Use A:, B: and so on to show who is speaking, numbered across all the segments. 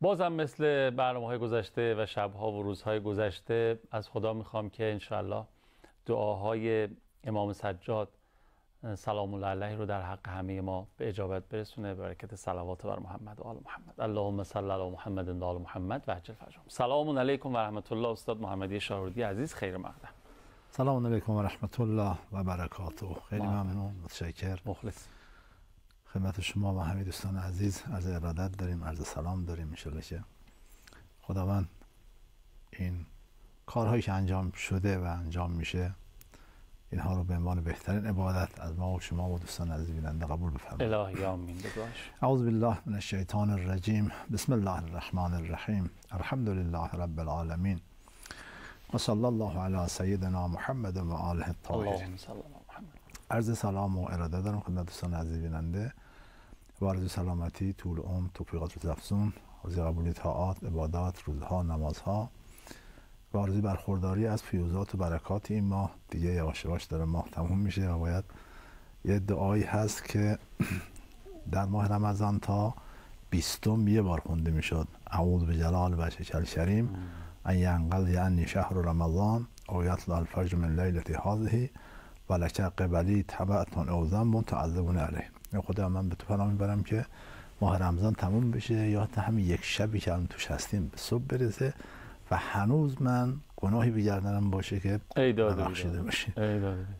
A: بازم مثل برنامه‌های گذشته و شب‌ها و روزهای گذشته از خدا میخوام که انشالله دعاهای امام سجاد سلام الله علیه رو در حق همه ما به اجابت برسونه. برکت صلوات بر محمد و آل محمد. اللهم صل علی محمد و آل محمد و عجل فرجهم. سلام علیکم و رحمت الله. استاد محمدی شاهرودی عزیز، خیر مقدم.
B: سلام علیکم و رحمت الله و برکاته. خیلی ممنون، متشکر،
A: مخلص.
B: خدمت شما و همه دوستان عزیز عرض ارادت داریم، عرض سلام داریم. انشالله که خداوند این کارهایی که انجام شده و انجام میشه اینها رو به عنوان بهترین عبادت از ما و شما و دوستان عزیز بیننده قبول بفرمایید.
A: الهی آمین. بدعاش.
B: اعوذ بالله من الشیطان الرجیم. بسم الله الرحمن الرحیم. الحمد لله رب العالمین و صلی الله علی سیدنا محمد و آله الطاهرین.
A: اللهم صل علی محمد.
B: عرض سلام و اراده دارم خدمت دوستان عزیز بیننده و آرزوی سلامتی، طول عمر، توفیقات روزافزون، آرزوی قبولی طاعات، عبادات، روزها، نمازها و آرزوی برخورداری از فیوزات و برکات این ماه. دیگه یواش یواش داره ماه تموم میشه و باید یه دعایی هست که در ماه رمضان تا 20 یه بار خونده میشد. اعوذ بجلال وجهک الکریم ان ینقضی عنی شهر رمضان او یطلع الفجر من لیلة هذه ولک قبلی تبعة او ذنب تعذبون علیه. یا خدا من به تو پناه میبرم که ماه رمضان تموم بشه یا تا همین یک شبی که الان توش هستیم به صبح برسه و هنوز من گناهی به گردنم باشه که بخشیده بشه.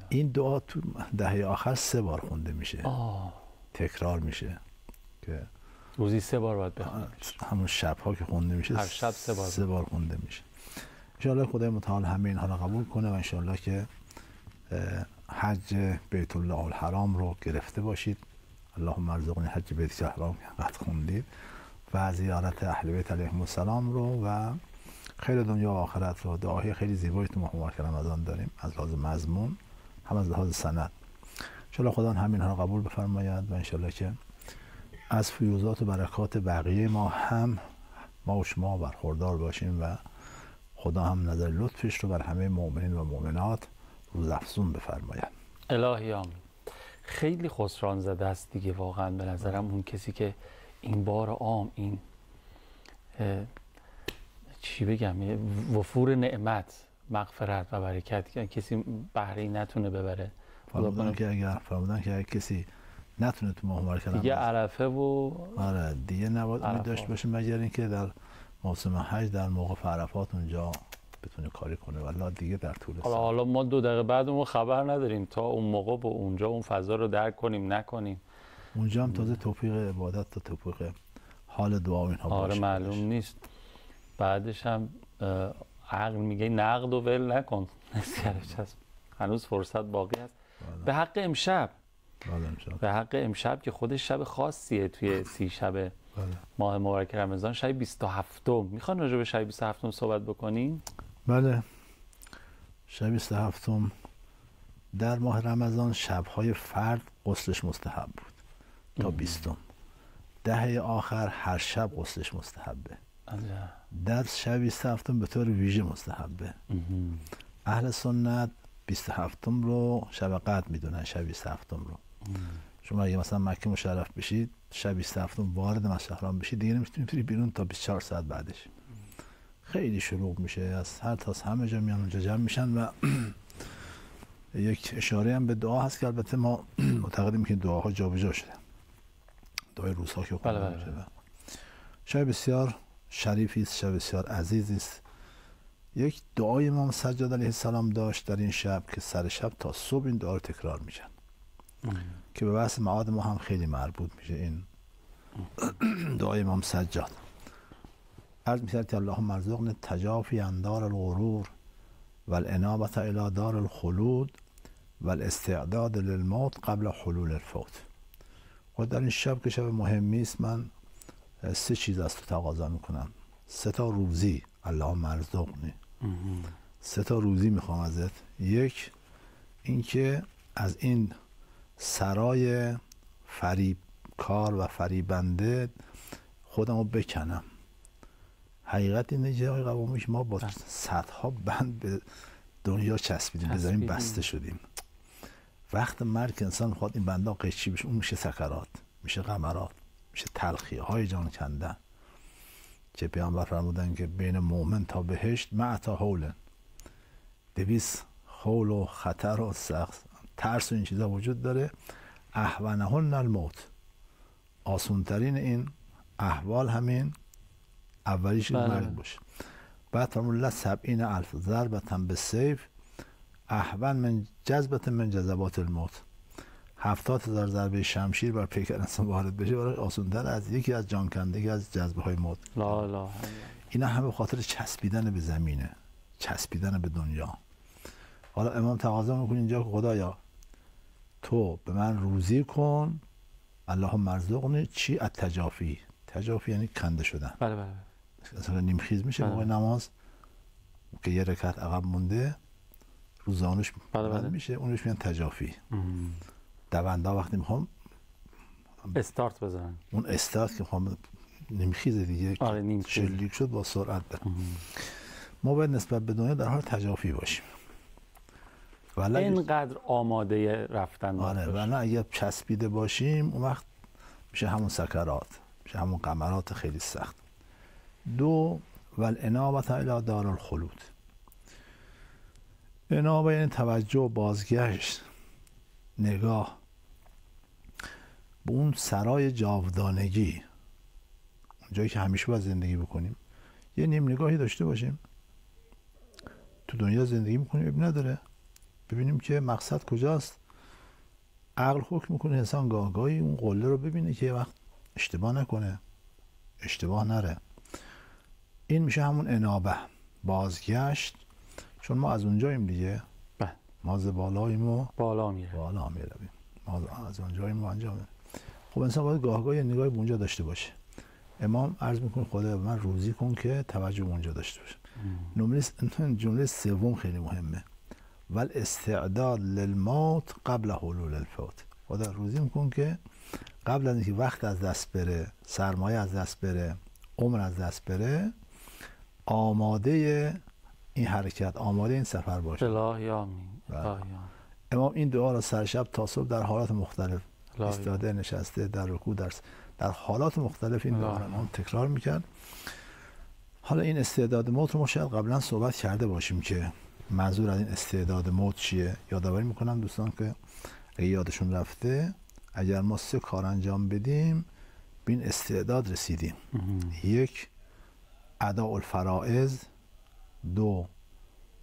B: این دعا تو دهه آخر 3 بار خونده میشه. تکرار میشه که
A: روزی 3 بار باید بخونیم.
B: همون شب‌ها که خونده میشه
A: هر شب
B: 3 بار خونده میشه. انشاءالله خدای متعال همه اینها رو قبول کنه و انشاءالله که حج بیت الله الحرام رو گرفته باشید. اللهم ارزقنی حج بیت الحرام قد خوندید و زیارت اهل بیت علیهم السلام رو و خیر دنیا و آخرت رو. دعاهای خیلی زیبایی تو ماه مبارک رمضان داریم از لحاظ مضمون هم از لحاظ سند. انشاءالله خدا همین ها رو قبول بفرماید و انشاءالله که از فیوزات و برکات بقیه ما هم ما و شما برخوردار باشیم و خدا هم نظر لطفش رو بر همه مؤمنین و مؤمنات روزافزون بفرماید.
A: الهی آمین. خیلی خسران زده است دیگه واقعا به نظرم اون کسی که این بار عام این چی بگم وفور نعمت، مغفرت و برکت که کسی بهره نتونه ببره.
B: فرمودن که اگر کسی نتونه تو ماه مبارک
A: دیگه عرفه و
B: آره دیگه نباید امید داشته باشه مگر اینکه در موسم حج در موقع عرفات اونجا بتونه کاری کنه ولی دیگه در طول سال.
A: حالا ما 2 دقیقه بعدمون خبر نداریم تا اون موقع با اونجا اون فضا رو درک کنیم نکنیم.
B: اونجا هم تازه توفیق عبادت تا توفیق حال دعا و اینها باشه.
A: آره معلوم نیست. بعدش هم عقل میگه نقد و ول نکن. نسیارش هست. هنوز فرصت باقی هست. به حق امشب. به حق امشب که خودش شب خاصیه توی 30 شب ماه مبارک رمضان، شب 27. میخوان راجع به شب 27 صحبت بکنیم؟
B: بله. شب 27 در ماه رمضان شب‌های فرد غسلش مستحب بود تا 20. دهه آخر هر شب غسلش مستحبه. در شب 27 به طور ویژه مستحبه. اهل سنت 27 رو شب قدر میدونن. شب 27 رو شما اگه مثلا مکه مشرف بشید شب 27 وارد مسجد حرام بشید دیگه نمیتونید بیرون تا 24 ساعت بعدش. خیلی شلوغ میشه، از هر تاس همه جا میان اونجا جمع میشن و یک اشاره هم به دعا هست که البته ما معتقدیم که دعاها جابجا شده. دعای روزها که خونده میشه. شب بسیار شریفی است، شب بسیار عزیزی است. یک دعای امام سجاد علیه السلام داشت در این شب که سر شب تا صبح این دعا رو تکرار میشن که به بحث معاد ما هم خیلی مربوط میشه. این دعای امام سجاد عرض می‌کرد که اللهم ارزقنی تجافی عن دار الغرور والانابة الی دار الخلود والاستعداد للموت قبل حلول الفوت. و در این شب که شب مهمی است من 3 چیز از تو تقاضا میکنم. 3 تا روزی. اللهم ارزقنی 3 تا روزی میخوام ازت. 1 اینکه از این سرای فریبکار و فریبنده خودم رو بکنم. حقیقت اینه که آقای قوامی که ما با صدها بند به دنیا چسبیدیم، به زمین بسته شدیم. وقت مرگ انسان میخواد این بنده قیچی بشه، اون میشه سکرات، میشه غمرات، میشه تلخی های جان کندن. که پیامبر فرمودن که بین مؤمن تا بهشت معتا حول 200 حول و خطر و سخت ترس و این چیزا وجود داره. اهونهن الموت، آسونترین این احوال همین اولیش مرگ باشه. بعد فرمود الله 70,000 ضربة بالسیف اهون من جذبة من جذبات الموت. 70,000 ضربه شمشیر بر پیکر انسان وارد بشه برای آسان‌تر از یکی از جانکندگی از جذبه های موت.
A: لا لا
B: اینا همه به خاطر چسبیدن به زمینه، چسبیدن به دنیا. حالا امام تقاضا میکنه اینجا که خدایا تو به من روزی کن، اللهم ارزقنی چی؟ التجافی. تجافی یعنی کنده شدن.
A: بله بله.
B: مثلا نیمخیز میشه موقع نماز که یه رکعت عقب مونده روزانش بله میشه، اونش میگن تجافی. دوندا وقتی میخوام
A: استارت بزنن،
B: اون استارت که میخوام نیمخیز دیگه شلیک شد با سرعت برم. ما باید نسبت به دنیا در حال تجافی باشیم.
A: اینقدر آماده رفتن
B: آره، ولی اگه چسبیده باشیم اون وقت میشه همون سکرات، میشه همون قمرات خیلی سخت. 2 والانابه الی دار الخلود. انابه یعنی توجه، بازگشت، نگاه به اون سرای جاودانگی، اون جایی که همیشه باید زندگی بکنیم. یه نیم نگاهی داشته باشیم تو دنیا زندگی میکنیم، اب نداره ببینیم که مقصد کجاست. عقل حکم میکنه انسان گاهی اون قله رو ببینه که یه وقت اشتباه نکنه، اشتباه نره. این میشه همون انابه، بازگشت. چون ما از اونجاییم دیگه، ما از بالاییم و
A: بالا میرویم،
B: ما از اونجاییم و آنجا میریم. خب انسان باید گاهی یه نگاهی به اونجا داشته باشه. امام عرض میکنه خدا به من روزی کن که توجه به اونجا داشته باشه. جمله سوم خیلی مهمه، ول استعداد للموت قبل حلول الفوت. خدا روزی میکن که قبل از اینکه وقت از دست بره، سرمایه از دست بره، عمر از دست بره، آماده این حرکت، آماده این سفر باشه.
A: الهی آمین.
B: امام این دعا را سر شب تا صبح در حالات مختلف، ایستاده، نشسته، در رکوع، در حالات مختلف این دعا را امام تکرار میکرد. حالا این استعداد موت رو ما شاید قبلا صحبت کرده باشیم که منظور از این استعداد موت چیه. یادآوری میکنم دوستان که اگه یادشون رفته، اگر ما 3 کار انجام بدیم به این استعداد رسیدیم. 1 اداء الفرائض، 2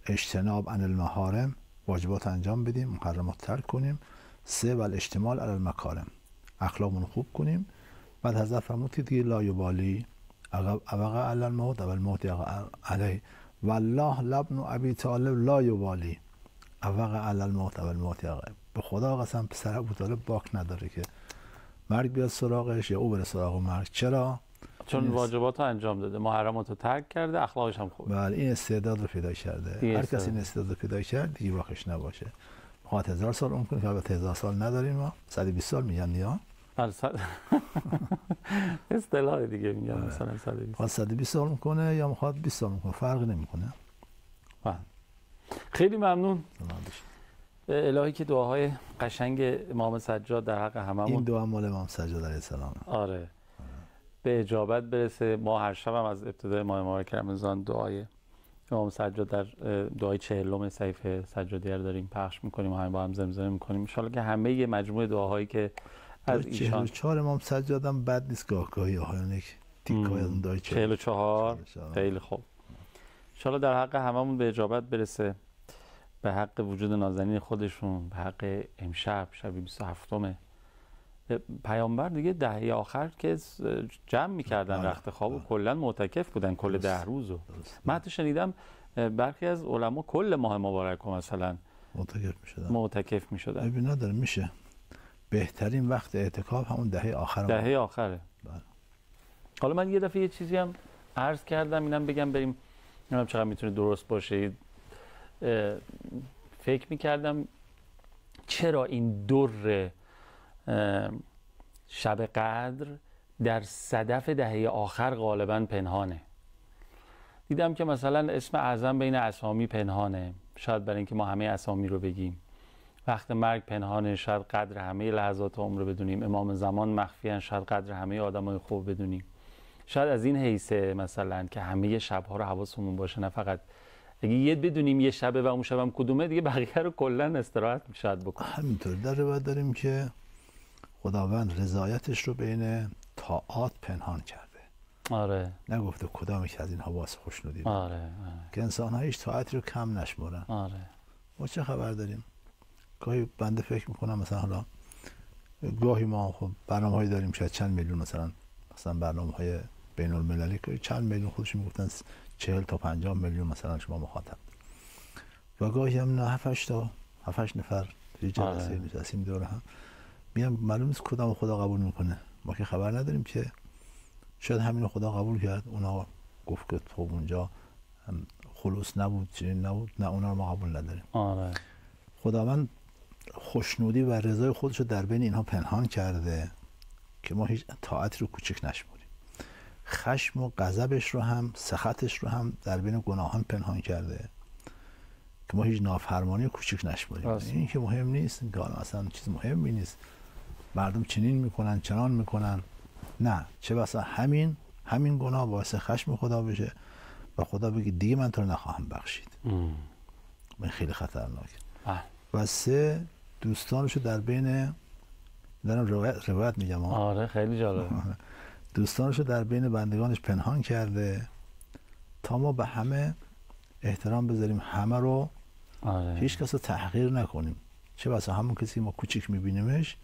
B: اجتناب عن المحارم، واجبات انجام بدیم، محرمات ترک کنیم، 3 والاشتمال علی المکارم، اخلاقمون خوب کنیم. بعد حضرت فرمود که دیگه لا یبالی ابقى علی الموت و الموت علی والله لابن ابی طالب لا یبالی ابقى علی الموت و الموت علی. به خدا قسم پسر ابو طالب باک نداره که مرگ بیاد سراغش یا او بره سراغ مرگ. چرا؟
A: چون واجبات رو انجام داده، محرمات رو ترک کرده، اخلاقش هم خوبه.
B: بله، این استعداد رو پیدا کرده. هر کسی این استعداد رو پیدا کرد دیگه واقعش نباشه. میخواد 1000 سال عمر کنه که البته 1000 سال نداریم، ما 120 سال میگن یا
A: اصطلاح دیگه میگن مثلا 120.
B: میخواد 120 سال کنه یا میخواد 20 سال کنه، فرقی نمیکنه.
A: خیلی ممنون. الهی که دعاهای قشنگ امام سجاد در حق هممون،
B: این دعا مال امام سجاد علیه السلام،
A: آره، به اجابت برسه. ما هر شب هم از ابتدای ماه مبارک رمضان دعای امام سجاد در دعای 40 صحیفه سجادیه رو داریم پخش میکنیم و همین با هم زمزمه میکنیم. ان شاءالله که همه یه مجموعه دعاهایی که از ایشان
B: 44 امام سجاد هم بد نیست، گاهی آهایون تیکای اون دعای
A: 44 خیلی خوب. ان شاءالله در حق هممون به اجابت برسه، به حق وجود نازنین خودشون، به حق امشب شب 27م. پیامبر دیگه دهه آخر که جمع میکردن رخت خواب و کلا معتکف بودن کل 10 روزو. من حتی شنیدم برخی از علما کل ماه مبارک مثلا معتکف میشدن.
B: ببین نداره میشه. بهترین وقت اعتکاف همون دهه آخره.
A: دهه آخره. حالا من یه دفعه یه چیزی هم عرض کردم، اینم بگم بریم، نمیدونم چقدر میتونه درست باشه. فکر میکردم چرا این در شب قدر در صدف دهه آخر غالبا پنهانه. دیدم که مثلا اسم اعظم بین اسامی پنهانه، شاید برای اینکه ما همه اسامی رو بگیم. وقت مرگ پنهانه، شاید قدر همه لحظات عمر رو بدونیم. امام زمان مخفیان، شاید قدر همه آدمای خوب بدونیم. شاید از این حیثه مثلا که همه شب‌ها رو حواسمون باشه، نه فقط اگه یه بدونیم یه شبه و اون شبم کدومه، دیگه بقیه رو کلا استراحت شاید بکنیم.
B: همینطور در روایت داریم که خداوند رضایتش رو بین طاعات پنهان کرده.
A: آره.
B: نگفته کدام یک از اینها واسه خوشنودی.
A: آره.
B: که انسان‌ها هیچ طاعتی رو کم نشمرن.
A: آره.
B: ما چه خبر داریم؟ گاهی بنده فکر میکنم مثلا حالا گاهی ما خب برنامه‌هایی داریم شاید چند میلیون مثلا برنامه‌های بین المللی که چند میلیون خودشون میگفتن 40 تا 50 میلیون مثلا شما مخاطب، و گاهی هم 7-8 نفر توی جلسه نشستیم دور هم، میگم معلوم نیست کدام خدا قبول میکنه. ما که خبر نداریم که شاید همین خدا قبول کرد، اونا گفت که خب اونجا خلوص نبود، چنین نبود، نه اونا رو ما قبول نداریم.
A: آره.
B: خداوند خوشنودی و رضای خودش رو در بین اینها پنهان کرده که ما هیچ طاعتی رو کوچک نشمریم. خشم و غضبش رو هم، سخطش رو هم در بین گناهان پنهان کرده که ما هیچ نافرمانی رو کوچک نشمریم. این که مهم نیست، که اصلا چیز مهمی نیست، مردم چنین میکنن چنان میکنن، نه، چه بسا همین گناه باعث خشم خدا بشه و خدا بگه دیگه من تو رو نخواهم بخشید. این خیلی خطرناکه. و 3 دوستانشو در بین، دارم روایت میگم.
A: آره خیلی جالب.
B: دوستانشو در بین بندگانش پنهان کرده تا ما به همه احترام بذاریم، همه رو هیچ کس رو تحقیر نکنیم. چه بسا همون کسی ما کوچیک میبینیمش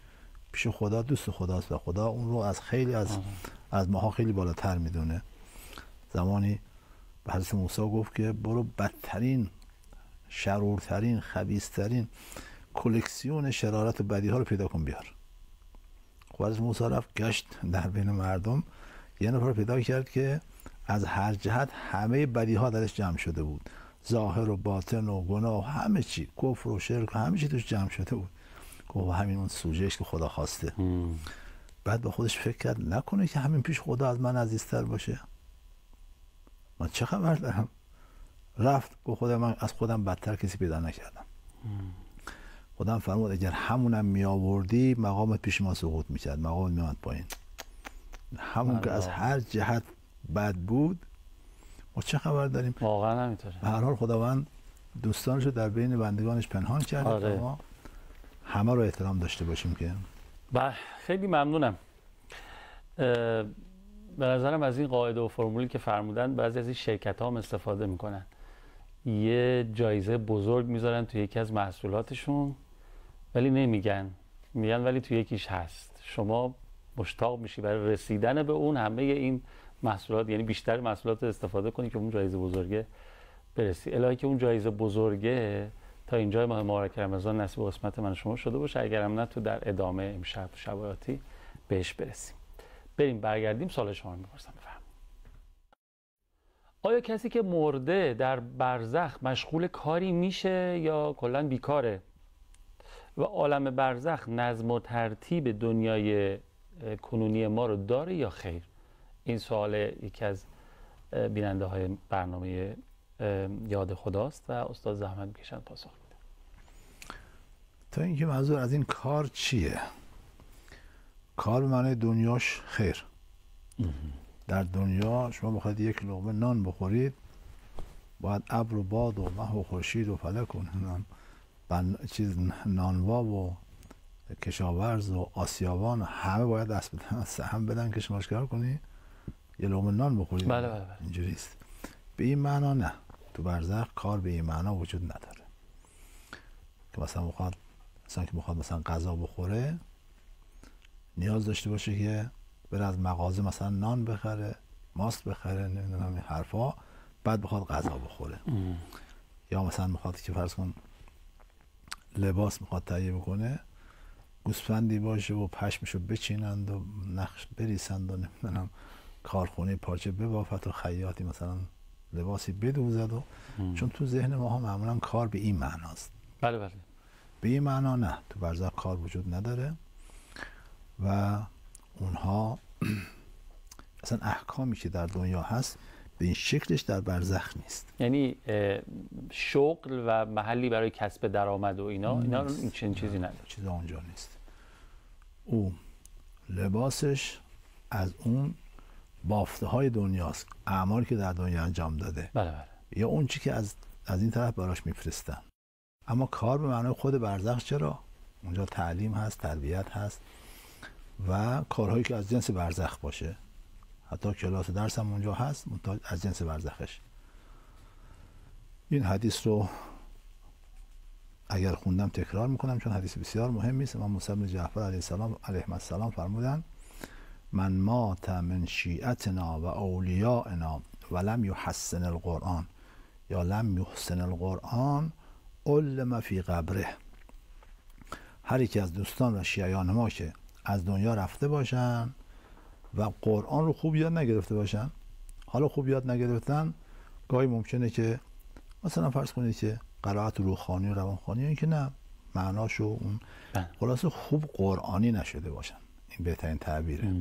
B: پیش خدا دوست خداست و خدا اون رو از خیلی از ماها خیلی بالاتر میدونه. زمانی به حضرت موسی گفت که برو بدترین، شرورترین، خبیثترین کلکسیون شرارت و بدی ها رو پیدا کن بیار. خب حضرت موسی رفت گشت در بین مردم، یه نفر پیدا کرد که از هر جهت همه بدی ها درش جمع شده بود، ظاهر و باطن و گناه و همه چی، کفر و شرک و همه چی توش جمع شده بود. گفت همین اون سوژه‌اش که خدا خواسته. بعد با خودش فکر کرد نکنه که همین پیش خدا از من عزیزتر باشه، من چه خبر دارم. رفت گفت خدا من از خودم بدتر کسی پیدا نکردم. خدا فرمود اگر همونم می آوردی مقامت پیش ما سقوط میکرد، مقامت میاد پایین. همون که از هر جهت بد بود ما چه خبر داریم.
A: واقعا همینطوره.
B: به هر حال خداوند دوستانشو در بین بندگانش پنهان کرده تا ما همه رو احترام داشته باشیم. که
A: خیلی ممنونم. به نظرم از این قاعده و فرمولی که فرمودن بعضی از این شرکت ها هم استفاده میکنن، یه جایزه بزرگ میذارن توی یکی از محصولاتشون ولی نمیگن، میگن ولی توی یکیش هست. شما مشتاق میشی برای رسیدن به اون همه این محصولات، یعنی بیشتر محصولات استفاده کنی که اون جایزه بزرگه برسی. الهی که اون جایزه بزرگه تا اینجای ماه مبارک رمضان نصیب و قسمت من شما شده باشه، اگرم نه تو در ادامه امشب شباتی بهش برسیم. بریم برگردیم سوال شما رو میپرسم. بفهم. آیا کسی که مرده در برزخ مشغول کاری میشه یا کلا بیکاره؟ و عالم برزخ نظم و ترتیب دنیای کنونی ما رو داره یا خیر؟ این سوال یکی از بیننده های برنامه یاد خداست و استاد زحمت میکشن پاسخ میده.
B: تا اینکه منظور از این کار چیه؟ کار به معنی دنیاش خیر. در دنیا شما بخواید یک لقمه نان بخورید باید ابر و باد و مه و خورشید و فلک و نانوا و کشاورز و آسیابان همه باید دست بدن، سهم بدن که شما چیکار کنی؟ یه لقمه نان بخورید.
A: بله.
B: اینجوریست. به این معنا نه، تو برزخ کار به این معنا وجود نداره که مثلا مثلا غذا بخوره نیاز داشته باشه که بره از مغازه مثلا نان بخره، ماست بخره، نمیدونم این حرفا، بعد بخواد غذا بخوره. یا مثلا میخواد که فرض کن لباس میخواد تهیه بکنه، گوسفندی باشه و پشمشو بچینند و نقش بریسند و نمیدونم کارخونه پارچه ببافت و خیاطی مثلا لباسی بدوزد و چون تو ذهن ماها معمولا کار به این معناست.
A: بله.
B: به این معنا نه، تو برزخ کار وجود نداره و اونها اصلا احکامی که در دنیا هست به این شکلش در برزخ نیست.
A: یعنی شغل و محلی برای کسب درآمد و اینا این چیزی نداره.
B: چیزا اونجا نیست. او لباسش از اون بافته های دنیاست، اعمالی که در دنیا انجام داده،
A: بله بله.
B: یا اون چی که از این طرف براش میفرستن. اما کار به معنای خود برزخ چرا؟ اونجا تعلیم هست، تربیت هست و کارهایی که از جنس برزخ باشه. حتی کلاس درس هم اونجا هست از جنس برزخش. این حدیث رو اگر خوندم تکرار میکنم چون حدیث بسیار مهمی است. امام موسی بن جعفر علیه السلام فرمودن من مات من شیعتنا و اولیاءنا ولم یحسن القرآن یا لم یحسن القرآن علم فی قبره. هر یک از دوستان و شیعیان ما که از دنیا رفته باشن و قرآن رو خوب یاد نگرفته باشن، حالا خوب یاد نگرفتن، گاهی ممکنه که مثلا فرض کنید که قرائت روحانی و روانخوانی این که نه معناشو اون خلاصه خوب قرآنی نشده باشن، این بهترین تعبیره.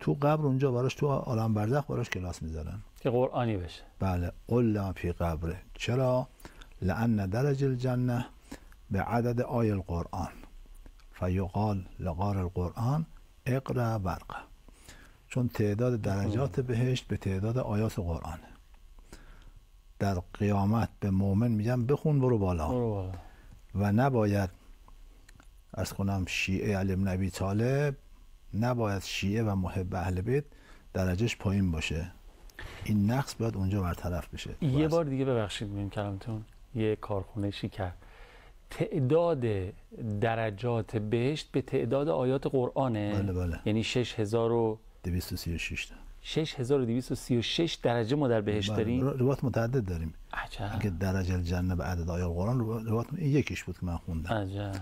B: تو قبر اونجا براش، تو عالم برزخ براش کلاس میذارن
A: که قرآنی بشه.
B: بله. علم فی قبره. چرا؟ لأن درج الجنه به عدد آیه القرآن فیقال لغار القرآن اقرأ برقه. چون تعداد درجات بهشت به تعداد آیات قرآنه. در قیامت به مؤمن میگن بخون برو بالا. و نباید عرض کنم شیعه علی بن ابی طالب، نباید شیعه و محب اهل بیت درجهش پایین باشه. این نقص باید اونجا برطرف بشه.
A: یه بار دیگه ببخشید میگم کلامتون، یه کارخونه شکر، تعداد درجات بهشت به تعداد آیات قرآنه.
B: بله بله.
A: یعنی
B: 6236
A: 6236 درجه ما در بهشت داریم.
B: روایات متعدد داریم.
A: عجب.
B: که درجه الجنه به عدد آیات قرآن روایات یکیش بود که من خوندم.
A: عجب.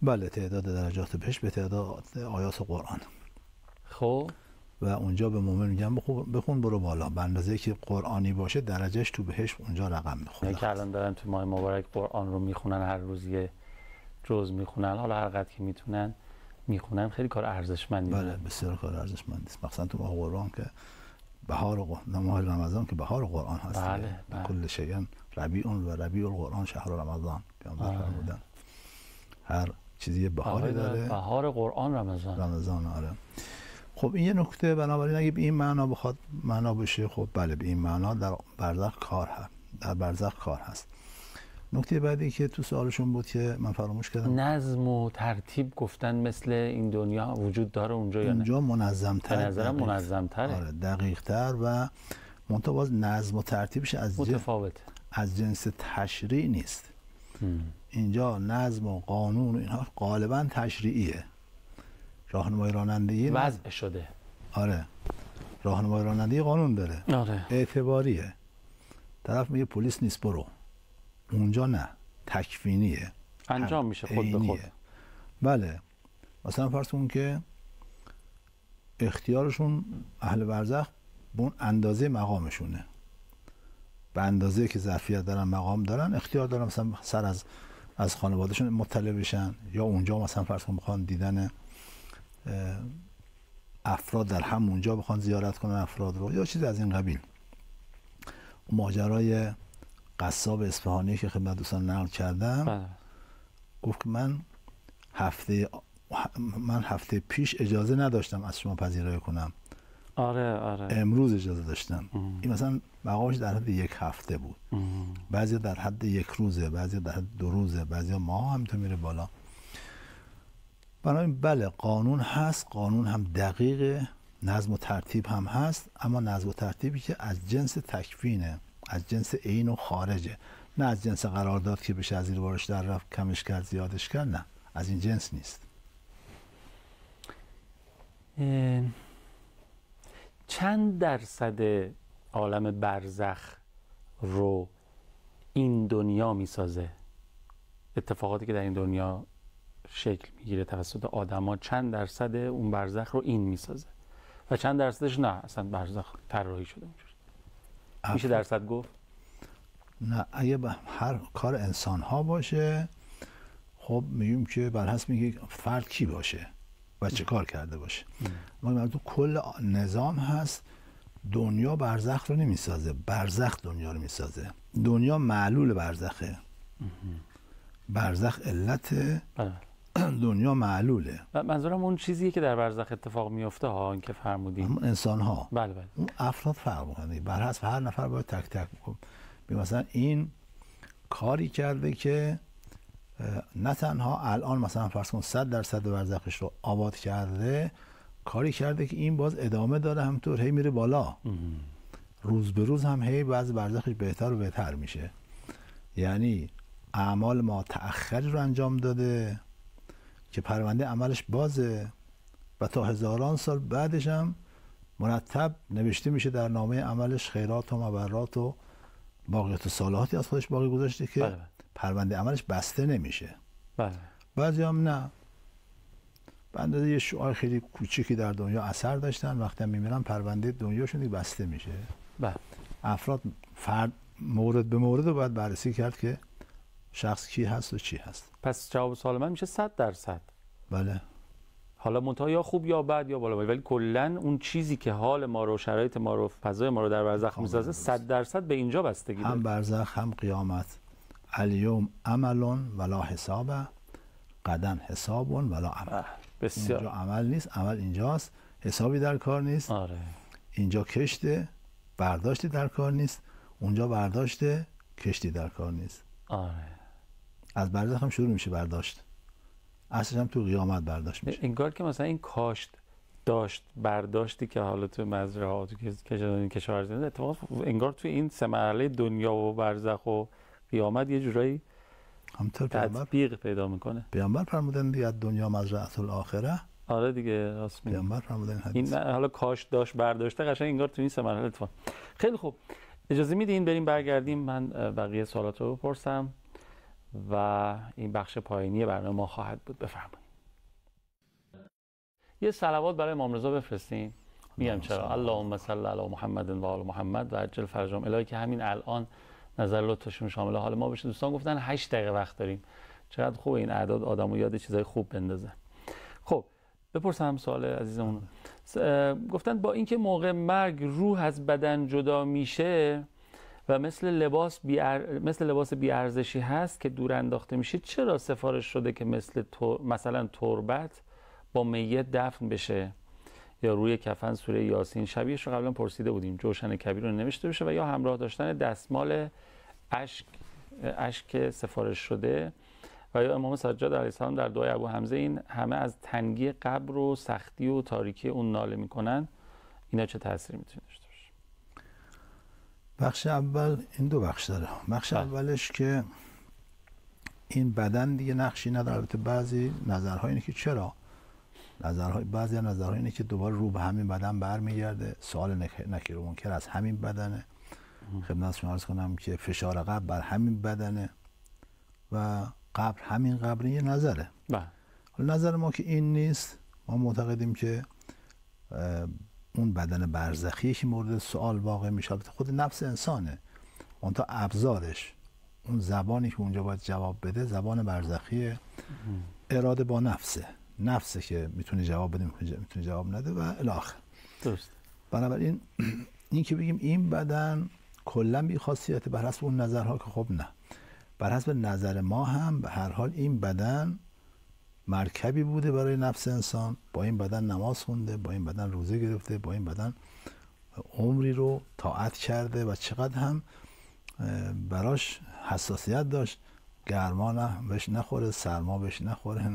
B: بله تعداد درجات بهشت به تعداد آیات قرآن.
A: خب
B: و اونجا به مؤمن میگن بخون برو بالا، به اندازه که قرآنی باشه درجهش تو بهشت اونجا رقم میخونه.
A: که الان دارن تو ماه مبارک قرآن رو میخونن، هر روز یه جز میخونن، حالا هر قدر که میتونن میخونن. خیلی کار ارزشمندی.
B: بله بسیار کار ارزشمندی است، مخصوصا تو ماه قرآن که ماه رمضان که بهار قرآن هست.
A: بله بله.
B: کل شیء ربیع و ربیع القرآن شهر رمضان پیامبر فرمودن. هر چیزی بهاری داره.
A: بهار قرآن رمضان.
B: آره. خب این یه نکته. بنابراین اگه به این معنا بخواد معنا بشه، خب بله به این معنا در برزخ کار هست. نکته بعدی که تو سوالشون بود که من فراموش کردم،
A: نظم و ترتیب گفتن مثل این دنیا وجود داره اونجا یا نه؟
B: اونجا منظم‌تر،
A: به نظرم منظم‌تره.
B: آره دقیق‌تر و منتها باز نظم و ترتیبش
A: متفاوته،
B: از جنس تشریع نیست. اینجا نظم و قانون و اینها غالبا تشریعیه. راهنمای رانندگی
A: وضع شده.
B: آره راهنمای رانندگی قانون داره.
A: آره
B: اعتباریه. طرف میگه پلیس نیست برو. اونجا نه، تکوینیه،
A: انجام میشه خود به خود.
B: بله. مثلا فرض کن که اختیارشون اهل برزخ به اون اندازه مقامشونه، به اندازه که ظرفیت دارن مقام دارن اختیار دارن مثلا سر از خانوادهشون مطلع بشن، یا اونجا مثلا فرض کن بخوان دیدن افراد در همونجا بخوان زیارت کنن افراد رو یا چیز از این قبیل. ماجرای قصاب اصفهانی که خدمت دوستان نقل کردم گفت که من هفته پیش اجازه نداشتم از شما پذیرایی کنم.
A: آره
B: امروز اجازه داشتم. این مثلا مقامش در حد 1 هفته بود. بعضی در حد 1 روزه، بعضی در حد 2 روزه، بعضی ماه هم تو میره بالا. بنابراین بله قانون هست، قانون هم دقیقه، نظم و ترتیب هم هست، اما نظم و ترتیبی که از جنس تکوینه، از جنس عین و خارجه، نه از جنس قرارداد که بشه از زیر بارش در رفت، کمش کرد زیادش کرد، نه از این جنس نیست.
A: چند درصد عالم برزخ رو این دنیا میسازه؟ اتفاقاتی که در این دنیا شکل میگیره توسط آدما، چند درصد اون برزخ رو این میسازه و چند درصدش نه اصلا برزخ طراحی شده اونجوری؟ میشه درصد گفت؟
B: نه اگه به هر کار انسان ها باشه خب میگیم که بر حسب میگه فرد کی باشه و چه کار کرده باشه. ما تو کل نظام هست دنیا برزخ رو نمیسازه، برزخ دنیا رو میسازه. دنیا معلول برزخه. برزخ علت دنیا معلوله.
A: منظورم اون چیزیه که در برزخ اتفاق میفته ها، این که فرمودین.
B: همون انسان ها.
A: بله بله.
B: اون افراد فرق میکنه. بر حسب هر نفر باید تک تک بکن. مثلا این کاری کرده که نه تنها الان مثلا فرض کن 100% برزخش رو آباد کرده، کاری کرده که این باز ادامه داره، همطور هی میره بالا. روز به روز هم هی بعضی برزخش بهتر و بهتر میشه. یعنی اعمال ما تأخری رو انجام داده که پرونده عملش بازه و تا هزاران سال بعدش هم مرتب نوشته میشه در نامه عملش خیرات و مبرات و باقیات و صالحاتی از خودش باقی گذاشته که
A: بله.
B: پرونده عملش بسته نمیشه.
A: بله.
B: بعضی هم نه، به اندازه یه شعاع خیلی کوچیکی در دنیا اثر داشتن، وقتی هم میمیرن پرونده دنیاشون دیگه بسته میشه.
A: بله.
B: افراد فرد مورد به مورد رو باید بررسی کرد که شخص کی هست و چی هست.
A: پس جواب سوال من میشه 100%.
B: بله.
A: حالا منتها یا خوب یا بد یا بالا، ولی کلا اون چیزی که حال ما رو، شرایط ما رو، فضای ما رو در برزخ میسازه 100% به اینجا بستگی داره.
B: هم برزخ هم قیامت. الیوم عمل ولا حساب، غدا حساب ولا عمل.
A: بسیار.
B: اینجا عمل نیست، عمل اینجاست. حسابی در کار نیست.
A: آره.
B: اینجا کشته، برداشتی در کار نیست. اونجا برداشته، کشتی در کار نیست.
A: آره.
B: از برزخ هم شروع میشه برداشت. اصلش هم تو قیامت برداشت میشه.
A: انگار که مثلا این کاشت داشت برداشتی که حالا تو مزرعه ها تو کشاورزی اتفاق انگار تو این سه مرحله دنیا و برزخ و قیامت یه جورایی
B: همطور
A: تطبیق پیدا میکنه.
B: پیامبر فرمودن دیگه دنیا مزرعه الاخره.
A: آره دیگه، راست میگی.
B: پیامبر فرمودن
A: این حالا کاشت داشت برداشته قشنگ انگار تو این سه مرحله اتفاق. خیلی خوب، اجازه میدین بریم برگردیم، من بقیه سوالات رو بپرسم و این بخش پایینی برنامه ما خواهد بود. بفرمایید. یه صلوات برای امام رضا بفرستین. میگم چرا. اللهم صل علی محمد و آل محمد و عجل فرجهم. الهی که همین الان نظر لطفشون شامل حال ما بشه. دوستان گفتن 8 دقیقه وقت داریم. چقدر خوبه این اعداد آدمو یاد چیزای خوب بندازه. خب بپرسم سوال عزیزمون. گفتن با اینکه موقع مرگ روح از بدن جدا میشه و مثل لباس بی‌ارزشی هست که دور انداخته میشه، چرا سفارش شده که مثلا تربت با میت دفن بشه یا روی کفن سوره یاسین؟ شبیهش رو قبلا پرسیده بودیم. جوشن کبیر رو نوشته بشه و یا همراه داشتن دستمال اشک سفارش شده و یا امام سجاد علیه السلام در دعای ابو حمزه این همه از تنگی قبر و سختی و تاریکی اون ناله میکنن. اینا چه تأثیری میتونه داشته باشه؟
B: بخش اول این دو بخش داره. بخش اولش که این بدن دیگه نقشی نداره. البته بعضی نظرها اینه که چرا، بعضی نظرها اینه که دوباره روح به همین بدن برمیگرده. سوال نکیر و منکر از همین بدنه. خدمت شما عرض کنم که فشار قبر بر همین بدنه و قبر همین قبر. یه نظره. نظر ما که این نیست. ما معتقدیم که اون بدن برزخی که مورد سوال واقع میشه خود نفس انسانه، اون تا ابزارش، اون زبانی که اونجا باید جواب بده زبان برزخیه. اراده با نفسه که میتونه جواب بده، میتونه جواب نده و الی آخر.
A: درست.
B: بنابراین این که بگیم این بدن کلا بی خاصیت بر حسب اون نظرها که خب نه، بر حسب نظر ما هم به هر حال این بدن مرکبی بوده برای نفس انسان. با این بدن نماز خونده، با این بدن روزه گرفته، با این بدن عمری رو طاعت کرده و چقدر هم براش حساسیت داشت. گرما بهش نخوره، سرما بهش نخوره،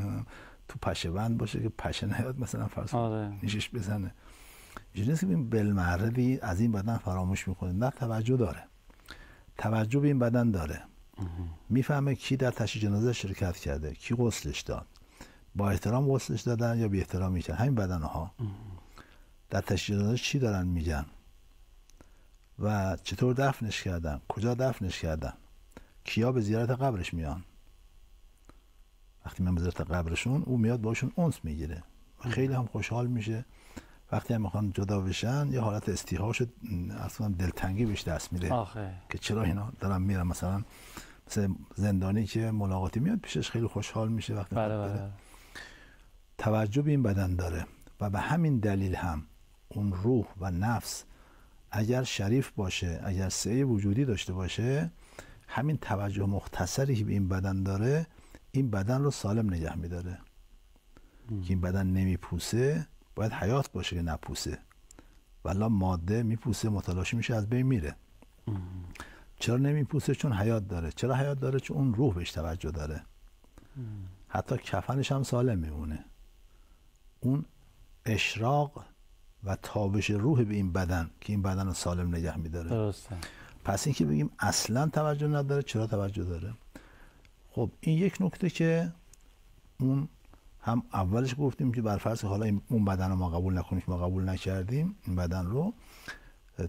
B: تو پشه بند باشه که پشه نیاد مثلا فرض نیشش بزنه. اینجوری نیست که این بالمعرضی از این بدن فراموش میکنه. نه، توجه داره، توجه به این بدن داره. میفهمه کی در تشییع جنازه شرکت کرده، کی غسلش داد، با احترام غسلش دادن یا بی احترامی کردن. همین بدنها در تشییع جنازه چی دارن میگن و چطور دفنش کردن، کجا دفنش کردن، کیا به زیارت قبرش میان. وقتی من به زیارت قبرشون، او میاد باشون انس میگیره و خیلی هم خوشحال میشه. وقتی هم میخوان جدا بشن یه حالت استیحاش، اصلا دلتنگی بهش دست میده که چرا اینا دارن میرن. مثلا زندانی که ملاقاتی میاد پیشش خیلی خوشحال میشه وقتی بله. توجه به این بدن داره و به همین دلیل هم اون روح و نفس اگر شریف باشه، اگر سعی وجودی داشته باشه، همین توجه مختصری که به این بدن داره این بدن رو سالم نگه میداره. که این بدن نمیپوسه باید حیات باشه که نپوسه، ولی ماده میپوسه متلاشی میشه از بین میره. چرا نمیپوسه؟ چون حیات داره. چرا حیات داره؟ چون اون روح بهش توجه داره. حتی کفنش هم سالم میمونه. اون اشراق و تابش روح به این بدن که این بدن رو سالم نگه میداره.
A: درسته.
B: پس این که بگیم اصلا توجه نداره، چرا توجه داره؟ خب این یک نکته که اون هم اولش گفتیم که بر فرض حالا اون بدن رو ما قبول نکنیم که ما قبول نکردیم این بدن رو،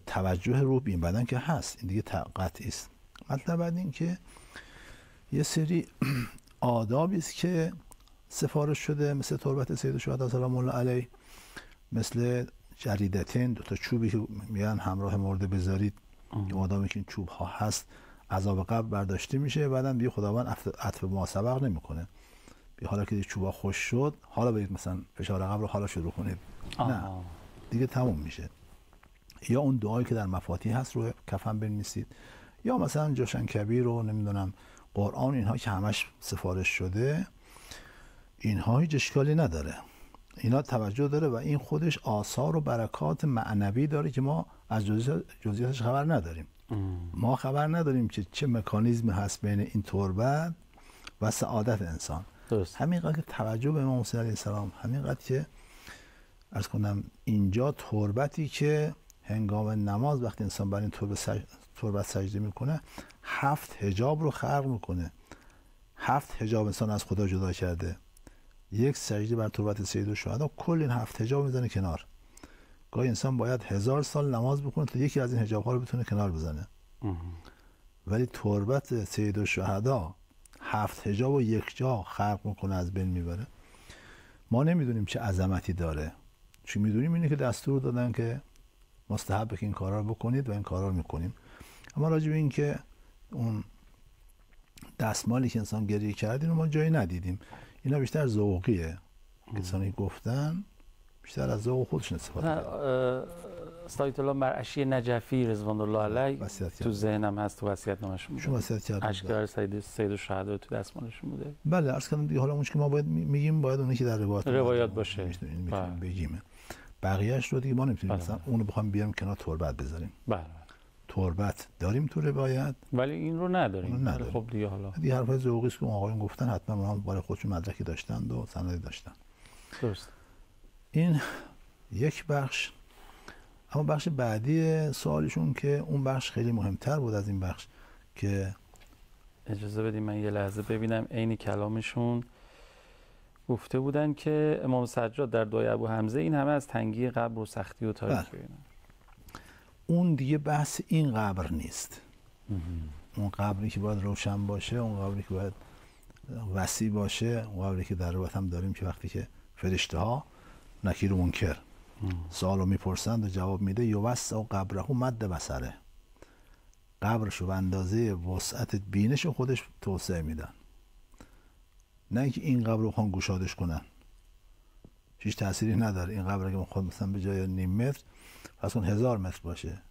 B: توجه روح به این بدن که هست، این دیگه قطعی است. مطلب بعد این که یه سری آدابی است که سفارش شده، مثل تربت سید الشهدا سلام الله علیه، مثل جریدتین، دو تا چوبی که میگن همراه مرده بذارید، آدمی که این چوب ها هست عذاب قبر برداشته میشه، بعداً دیگه خداوند عطف ما سبق نمیکنه. حالا که چوبا خوش شد، حالا برید مثلا فشار قبر رو حالا شروع کنید. نه دیگه تموم میشه. یا اون دعایی که در مفاتیح هست رو کفن بنویسید، یا مثلا جوشن کبیر رو نمیدونم قرآن، اینها که همش سفارش شده، اینها هیچ اشکالی نداره، اینا توجه داره و این خودش آثار و برکات معنوی داره که ما از جزئیاتش خبر نداریم. ما خبر نداریم که چه مکانیزمی هست بین این تربت و سعادت انسان. همینقدر که توجه به امام حسین علیه السلام، همینقدر که عرض کنم اینجا تربتی که هنگام نماز وقتی انسان بر این تربت سجده میکنه 7 حجاب رو خلق میکنه. 7 حجاب انسان از خدا جدا کرده. یک سجده بر تربت سید الشهدا کل این 7 حجاب میزنه کنار. گاهی انسان باید 1000 سال نماز بکنه تا یکی از این حجاب ها رو بتونه کنار بزنه. ولی تربت سید الشهدا 7 حجاب رو یک جا خلق میکنه، از بین میبره. ما نمیدونیم چه عظمتی داره، چون میدونیم اینه که دستور دادن که مستحبه که این کارا رو بکنید و این کارا رو میکنیم. اما راجع به این که اون دستمالی که انسان گریه کردین رو ما جایی ندیدیم. اینا بیشتر ذوقیه. کسانی گفتن بیشتر از ذوق خودشون استفاده کردن.
A: استاد الله مرعشی نجفی رضوان الله علیه تو ذهنم هست، تو وصیت‌نامه‌شون بود.
B: وصیت کردن.
A: اشکار سید الشهدا تو دستمالشون بوده.
B: بله، عرض کردم دیگه. حالا اون که ما باید میگیم باید اونی که در
A: روایات باشه.
B: میتونیم بگیم. بقیه‌اش رو دیگه ما نمیتونیم مثلا اون رو بخوام بیاریم کنار تربت بذاریم.
A: بله.
B: تربت داریم تو روایت،
A: ولی این رو نداریم. خب دیگه حالا
B: دیگه حرفای ذوقی است که آقایون گفتن، حتما اونها برای خودشون مدرکی داشتند و سندی داشتن.
A: درست.
B: این یک بخش. اما بخش بعدی سوالشون که اون بخش خیلی مهمتر بود از این بخش، که
A: اجازه بدیم من یه لحظه ببینم عین کلامشون. گفته بودن که امام سجاد در دعای ابو حمزه این همه از تنگی قبر و سختی و تاریکی.
B: اون دیگه بحث این قبر نیست. اون قبری که باید روشن باشه، اون قبری که باید وسیع باشه، اون قبری که در روایت هم داریم که وقتی که فرشته ها نکیر و منکر سوالو میپرسند و جواب میده، یوسع قبره مد بصره، قبرشو به اندازه وسعت بینش خودش توسعه میدن. نه اینکه این قبر رو خواهن گشادش کنن، هیچ تأثیری نداره. این قبر اگه خود مثلا به جای نیم متر پس اون 1000 متر باشه،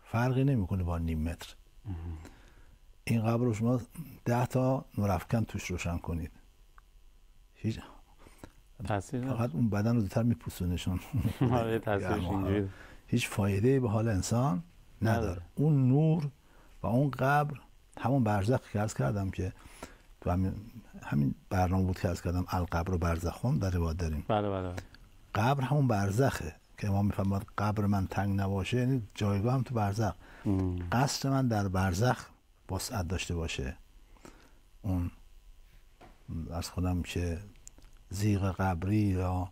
B: فرقی نمیکنه با نیم متر. این قبر رو شما 10 تا نورافکن توش روشن کنید، هیچ
A: تأثیر نداره.
B: فقط اون بدن رو زودتر میپوسونشون. هیچ فایده‌ای به حال انسان نداره. اون نور و اون قبر همون برزخ که عرض کردم که تو همین برنامه بود که عرض کردم القبر و برزخون در روایت داریم.
A: بله.
B: قبر همون برزخه که امام میفرماد قبر من تنگ نباشه، یعنی جایگاه هم تو برزخ. قصر من در برزخ وسعت داشته باشه. اون عرض کنم که زیغ قبری یا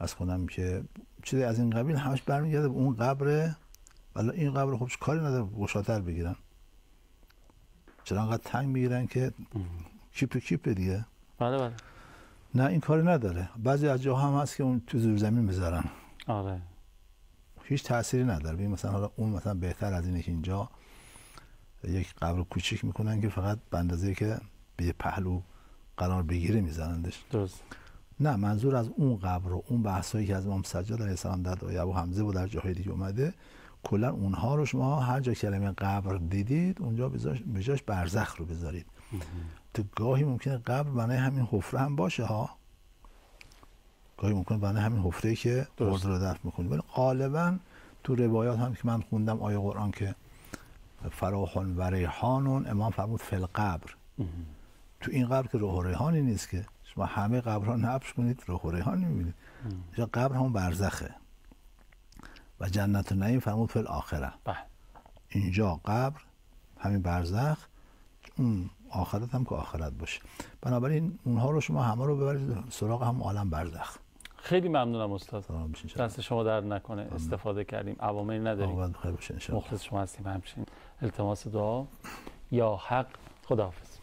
B: عرض کنم که چیزی از این قبیل همش برمیگرده به اون قبره. ولی این قبر خب کاری نداره گشاتر بگیرن، چرا انقدر تنگ میگیرن که کیپ دیگه.
A: بله.
B: نه این کاری نداره. بعضی از جاها هم هست که اون تو زیر زمین میذارن.
A: آره.
B: هیچ تأثیری نداره. ببین مثلا حالا اون مثلا بهتر از اینه که اینجا یک قبر کوچیک میکنن که فقط به اندازه‌ای که به پهلو قرار بگیره میزنندش.
A: درست.
B: نه، منظور از اون قبر و اون بحثایی که از امام سجاد علیه السلام در دعای ابو حمزه و در جاهای دیگه اومده، کلا اونها رو شما هر جا کلمه قبر دیدید اونجا به جاش برزخ رو بذارید. تو گاهی ممکنه قبر معنی همین حفره هم باشه ها، گاهی ممکنه بنا همین حفره‌ای که مرده رو دفن می‌کنی. ولی غالبا تو روایات هم که من خوندم آیه قرآن که فراخ و ریحان، امام فرمود فی القبر، تو این قبر که روح و ریحانی نیست که شما همه قبرها نبش کنید روح و ریحان نمی‌بینید. اینجا قبر هم برزخه. و جنت النعیم فرمود فی الاخره. اینجا قبر همین برزخ، اون آخرت هم که آخرت باشه. بنابراین اونها رو شما همه رو ببرید سراغ هم عالم برزخ.
A: خیلی ممنونم استاد. دست شما در نکنه. استفاده کردیم. عواملی نداریم.
B: بخیر باشه ان شاء الله.
A: مخلص شما هستیم همچنین. التماس دعا. یا حق. خداحافظ.